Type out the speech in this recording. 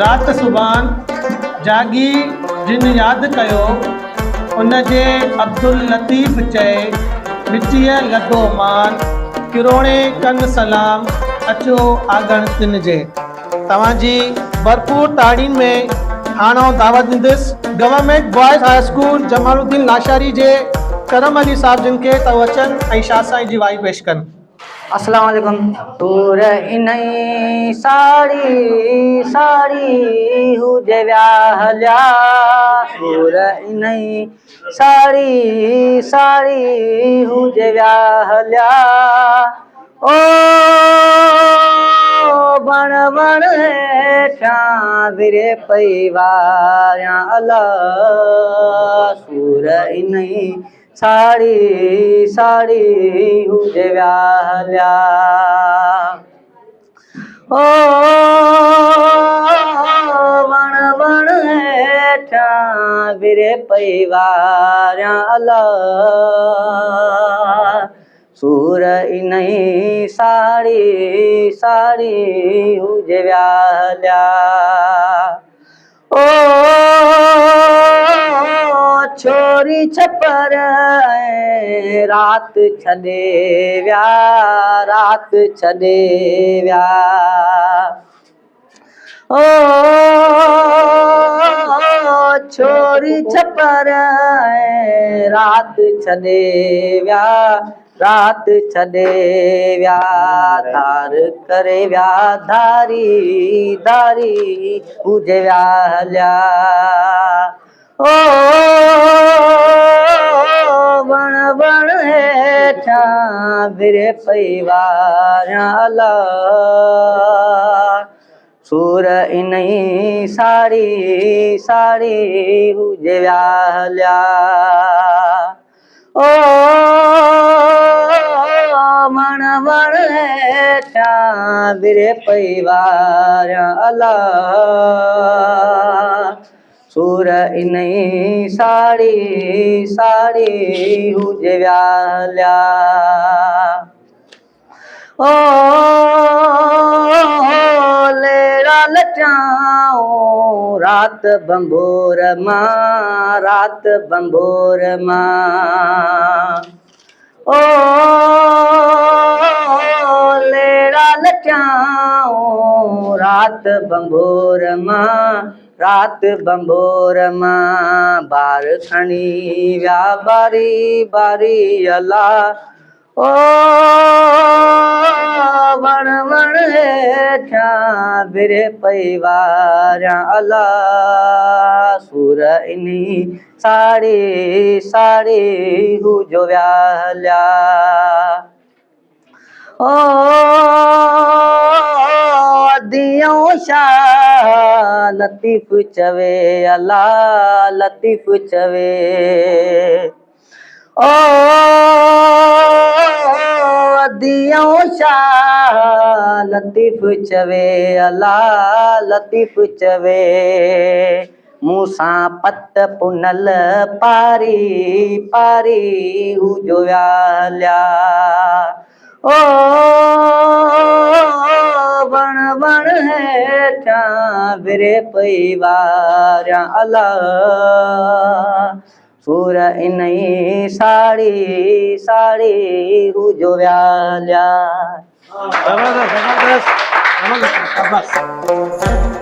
रात सुबान जागी जिन याद कयो उनजे अब्दुल लतीफ़ चए मिटीअ लधो मान किरोणे कन सलाम अचो आगण तिन जे। तव्हांजी भरपूर ताड़ीन में हाणो दावत ॾींदुसि government boys high school Jamaluddin Lashari जे करम अली साहब जिन खे त अचनि ऐं शाह साईं जी वाई पेश कनि। अस्सलाम वालेकुम। सूर इनई साड़ी साड़ी हुजे व्याहल्या, सूर इनई साड़ी साड़ी हुजे व्याहल्या, ओ बण बण हेठां विरे पई वारियां अला, सूर इनई साड़ी साड़ी हुजे व्याहल्या, ओ वण वण हेठां विरे पई वारियां अला, सूर इनई साड़ी साड़ी हुजे व्याहल्या, ओ छोरी छपर रात छॾे व्या, रात छॾे व्या, ओ छोरी छपर रात छॾे व्या, रात छॾे व्या, धार करे व्या धारी धारी हुजे व्याहल्या, ओ वण वण हेठां विरे पई वारियां अला, सूर इनई साड़ी साड़ी हुजे व्याहल्या, ओ वण वण हेठां विरे पई वारियां अला, सूर इनई साड़ी साड़ी हुजे व्याहल्या, ओ लेरा लटाऊं रात बंबोर मां, रात बंबोर मां, ओ लेरा लटाऊं रात बंबोर मां, रात बंबोर मां, बार खणी व्या बारी बारी अला, ओ वण वण हेठां विरे पई वारियां अला, सूर इनई साड़ी साड़ी हुजो व्याहल्या, ओ दियों शाह लतीफ़ चवे अला, लतीफ़ चवे, ओ दियों शाह लतीफ़ चवे अला, लतीफ़ चवे, मूसां पत पुनल पारी पारी हुजो व्याहल्या, ओ वण वण हेठां विरे पई वारियां अला, सूर इनई साड़ी साड़ी हुजो व्याहल्या। जबरदस्त जबरदस्त।